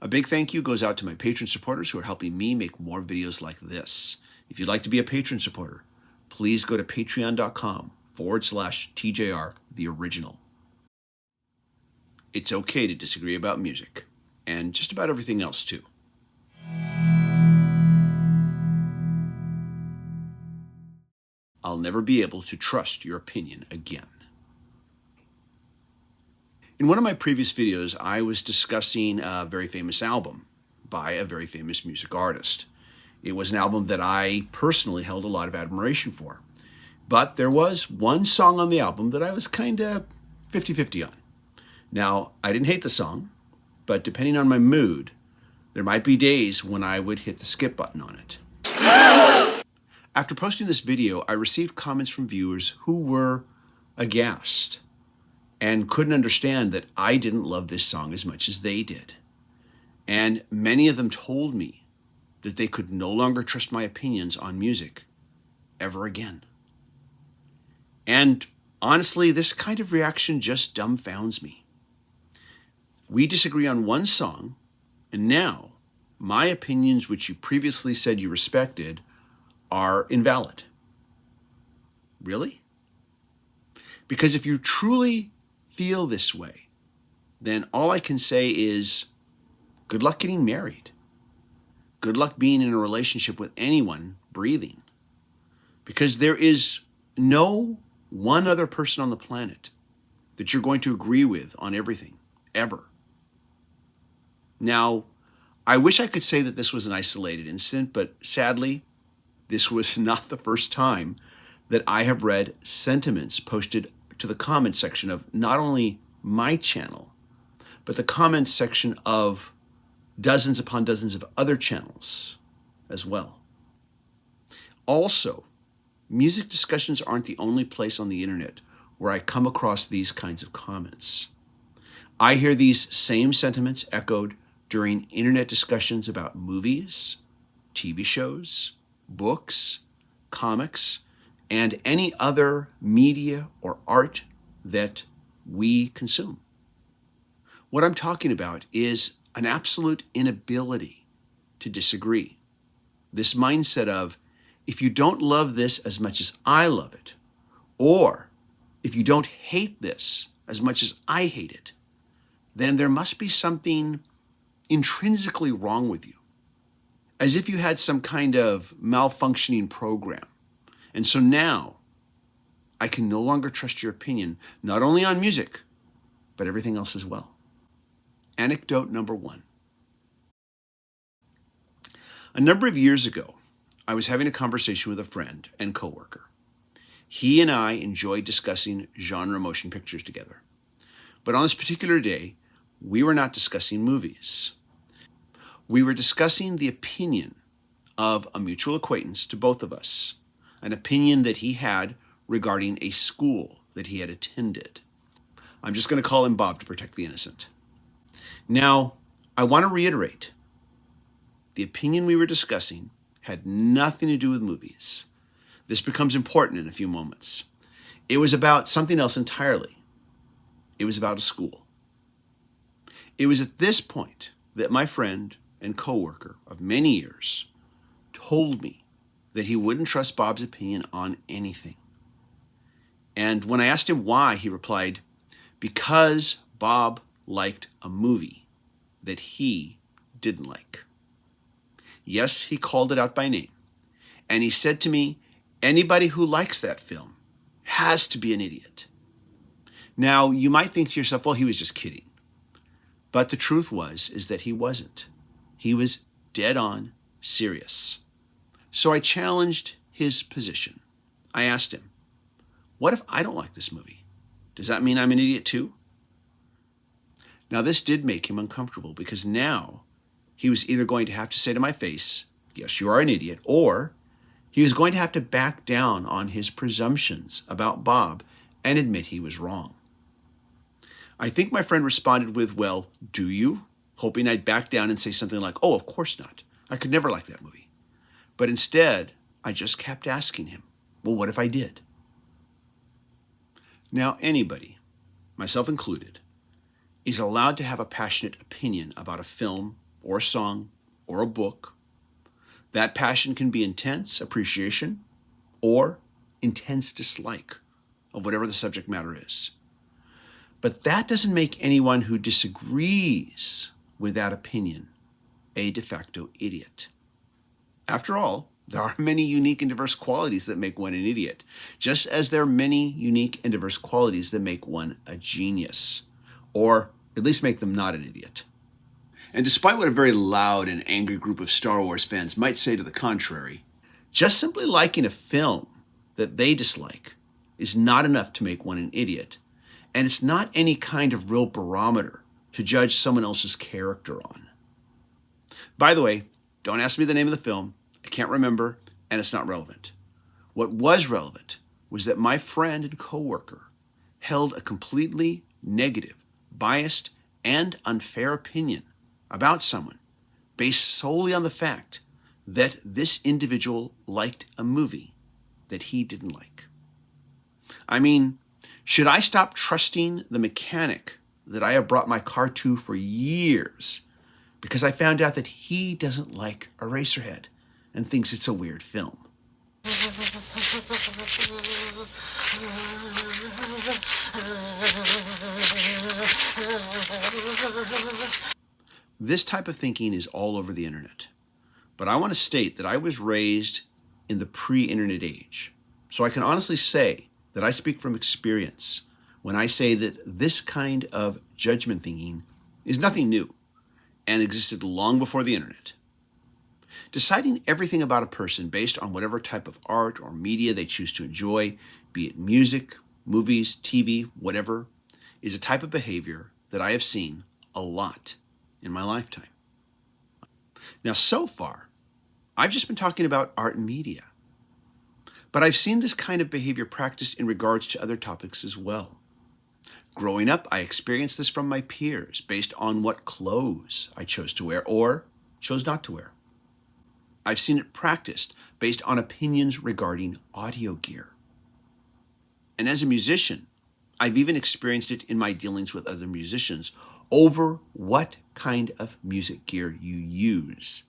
A big thank you goes out to my patron supporters who are helping me make more videos like this. If you'd like to be a patron supporter, please go to patreon.com/TJR the original. It's okay to disagree about music, and just about everything else too. I'll never be able to trust your opinion again. In one of my previous videos, I was discussing a very famous album by a very famous music artist. It was an album that I personally held a lot of admiration for. But there was one song on the album that I was kind of 50-50 on. Now, I didn't hate the song, but depending on my mood, there might be days when I would hit the skip button on it. After posting this video, I received comments from viewers who were aghast and couldn't understand that I didn't love this song as much as they did. And many of them told me that they could no longer trust my opinions on music ever again. And honestly, this kind of reaction just dumbfounds me. We disagree on one song, and now my opinions, which you previously said you respected, are invalid. Really? Because if you truly feel this way, then all I can say is good luck getting married. Good luck being in a relationship with anyone breathing. Because there is no one other person on the planet that you're going to agree with on everything, ever. Now, I wish I could say that this was an isolated incident, but sadly, this was not the first time that I have read sentiments posted to the comment section of not only my channel, but the comments section of dozens upon dozens of other channels as well. Also, music discussions aren't the only place on the internet where I come across these kinds of comments. I hear these same sentiments echoed during internet discussions about movies, TV shows, books, comics, and any other media or art that we consume. What I'm talking about is an absolute inability to disagree. This mindset of, if you don't love this as much as I love it, or if you don't hate this as much as I hate it, then there must be something intrinsically wrong with you, as if you had some kind of malfunctioning program. And so now I can no longer trust your opinion, not only on music, but everything else as well. Anecdote number 1. A number of years ago, I was having a conversation with a friend and coworker. He and I enjoyed discussing genre motion pictures together. But on this particular day, we were not discussing movies. We were discussing the opinion of a mutual acquaintance to both of us, an opinion that he had regarding a school that he had attended. I'm just going to call him Bob to protect the innocent. Now, I want to reiterate, the opinion we were discussing had nothing to do with movies. This becomes important in a few moments. It was about something else entirely. It was about a school. It was at this point that my friend and coworker of many years told me that he wouldn't trust Bob's opinion on anything. And when I asked him why, he replied, because Bob liked a movie that he didn't like. Yes, he called it out by name. And he said to me, anybody who likes that film has to be an idiot. Now, you might think to yourself, well, he was just kidding. But the truth is that he wasn't. He was dead on serious. So I challenged his position. I asked him, what if I don't like this movie? Does that mean I'm an idiot too? Now, this did make him uncomfortable because now he was either going to have to say to my face, yes, you are an idiot, or he was going to have to back down on his presumptions about Bob and admit he was wrong. I think my friend responded with, well, do you? Hoping I'd back down and say something like, oh, of course not. I could never like that movie. But instead, I just kept asking him, well, what if I did? Now, anybody, myself included, is allowed to have a passionate opinion about a film or a song or a book. That passion can be intense appreciation or intense dislike of whatever the subject matter is. But that doesn't make anyone who disagrees with that opinion a de facto idiot. After all, there are many unique and diverse qualities that make one an idiot, just as there are many unique and diverse qualities that make one a genius, or at least make them not an idiot. And despite what a very loud and angry group of Star Wars fans might say to the contrary, just simply liking a film that they dislike is not enough to make one an idiot, and it's not any kind of real barometer to judge someone else's character on. By the way, don't ask me the name of the film. I can't remember, and it's not relevant. What was relevant was that my friend and coworker held a completely negative, biased, and unfair opinion about someone based solely on the fact that this individual liked a movie that he didn't like. I mean, should I stop trusting the mechanic that I have brought my car to for years because I found out that he doesn't like Eraserhead and thinks it's a weird film? This type of thinking is all over the internet. But I want to state that I was raised in the pre-internet age. So I can honestly say that I speak from experience when I say that this kind of judgment thinking is nothing new and existed long before the internet. Deciding everything about a person based on whatever type of art or media they choose to enjoy, be it music, movies, TV, whatever, is a type of behavior that I have seen a lot in my lifetime. Now, so far, I've just been talking about art and media, but I've seen this kind of behavior practiced in regards to other topics as well. Growing up, I experienced this from my peers based on what clothes I chose to wear or chose not to wear. I've seen it practiced based on opinions regarding audio gear. And as a musician, I've even experienced it in my dealings with other musicians over what kind of music gear you use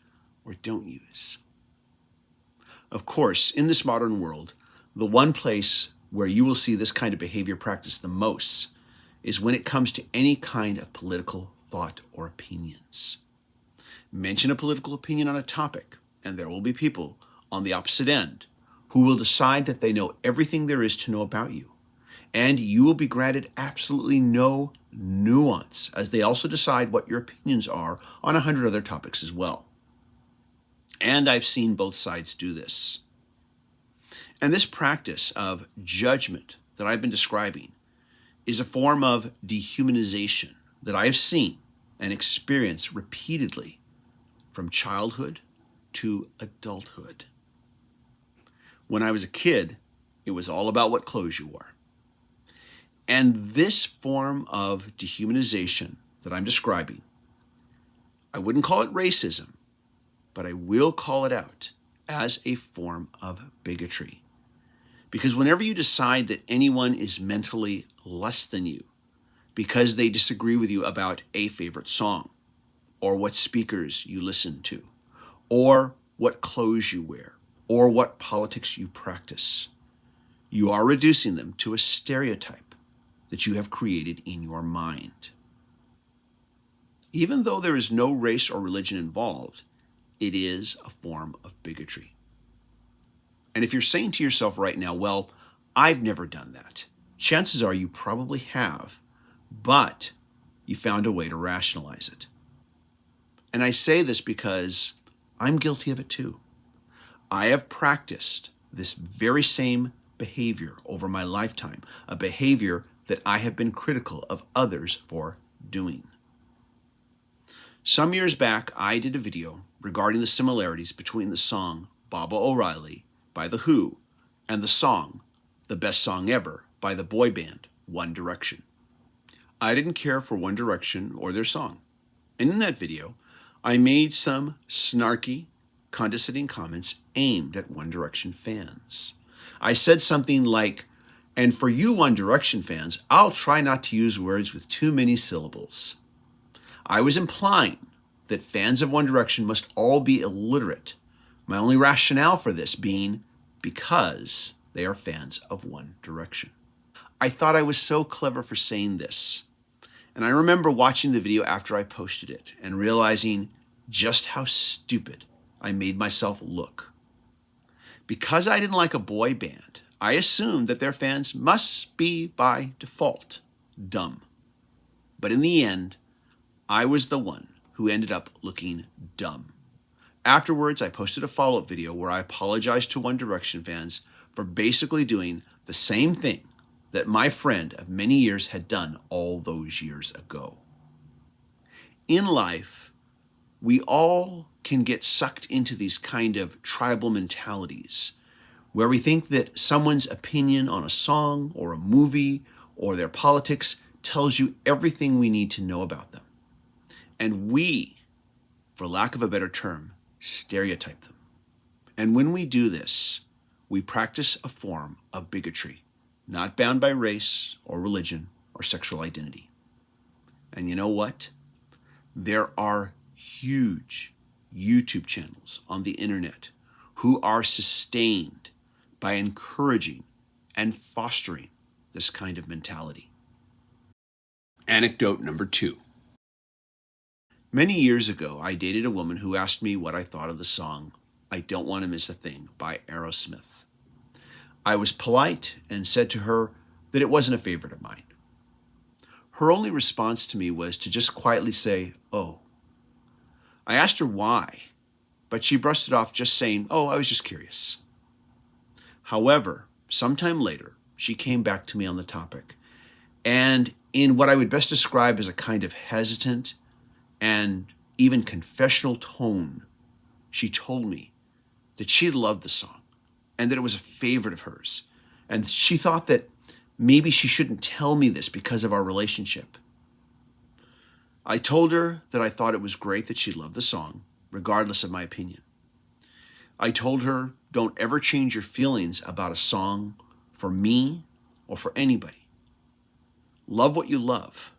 or don't use. Of course, in this modern world, the one place where you will see this kind of behavior practiced the most is when it comes to any kind of political thought or opinions. Mention a political opinion on a topic, and there will be people on the opposite end who will decide that they know everything there is to know about you, and you will be granted absolutely no nuance, as they also decide what your opinions are on 100 other topics as well. And I've seen both sides do this. And this practice of judgment that I've been describing is a form of dehumanization that I have seen and experienced repeatedly from childhood to adulthood. When I was a kid, it was all about what clothes you wore. And this form of dehumanization that I'm describing, I wouldn't call it racism, but I will call it out as a form of bigotry. Because whenever you decide that anyone is mentally less than you because they disagree with you about a favorite song, or what speakers you listen to, or what clothes you wear, or what politics you practice, you are reducing them to a stereotype that you have created in your mind. Even though there is no race or religion involved, it is a form of bigotry. And if you're saying to yourself right now, well, I've never done that, chances are you probably have, but you found a way to rationalize it. And I say this because I'm guilty of it too. I have practiced this very same behavior over my lifetime, a behavior that I have been critical of others for doing. Some years back, I did a video regarding the similarities between the song Baba O'Riley by The Who and the song The Best Song Ever by the boy band One Direction. I didn't care for One Direction or their song. And in that video, I made some snarky, condescending comments aimed at One Direction fans. I said something like, and for you One Direction fans, I'll try not to use words with too many syllables. I was implying that fans of One Direction must all be illiterate. My only rationale for this being because they are fans of One Direction. I thought I was so clever for saying this. And I remember watching the video after I posted it and realizing just how stupid I made myself look. Because I didn't like a boy band, I assumed that their fans must be, by default, dumb. But in the end, I was the one who ended up looking dumb. Afterwards, I posted a follow-up video where I apologized to One Direction fans for basically doing the same thing that my friend of many years had done all those years ago. In life, we all can get sucked into these kind of tribal mentalities where we think that someone's opinion on a song or a movie or their politics tells you everything we need to know about them. And we, for lack of a better term, stereotype them. And when we do this, we practice a form of bigotry, not bound by race or religion or sexual identity. And you know what? There are huge YouTube channels on the internet who are sustained by encouraging and fostering this kind of mentality. Anecdote number 2. Many years ago, I dated a woman who asked me what I thought of the song I Don't Want to Miss a Thing by Aerosmith. I was polite and said to her that it wasn't a favorite of mine. Her only response to me was to just quietly say, "Oh." I asked her why, but she brushed it off just saying, "Oh, I was just curious." However, sometime later, she came back to me on the topic, and in what I would best describe as a kind of hesitant and even confessional tone, she told me that she loved the song and that it was a favorite of hers. And she thought that maybe she shouldn't tell me this because of our relationship. I told her that I thought it was great that she loved the song, regardless of my opinion. I told her, don't ever change your feelings about a song for me or for anybody. Love what you love.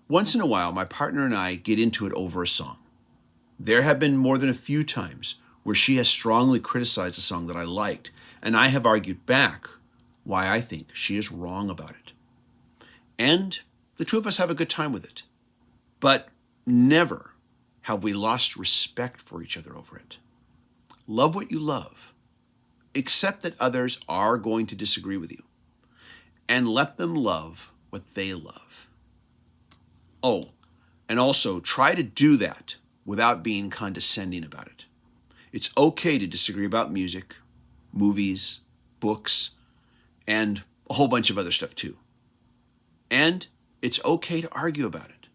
Once in a while, my partner and I get into it over a song. There have been more than a few times where she has strongly criticized a song that I liked, and I have argued back why I think she is wrong about it. And the two of us have a good time with it. But never have we lost respect for each other over it. Love what you love. Accept that others are going to disagree with you. And let them love what they love. Oh, and also try to do that without being condescending about it. It's okay to disagree about music, movies, books, and a whole bunch of other stuff too. And it's okay to argue about it,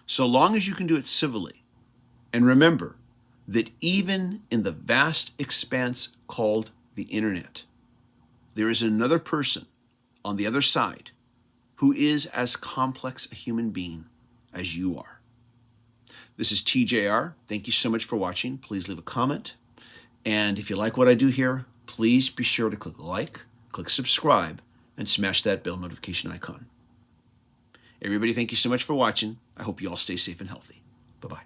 so long as you can do it civilly. And remember that even in the vast expanse called the internet, there is another person on the other side who is as complex a human being as you are. This is TJR. Thank you so much for watching. Please leave a comment. And if you like what I do here, please be sure to click like, click subscribe, and smash that bell notification icon. Everybody, thank you so much for watching. I hope you all stay safe and healthy. Bye-bye.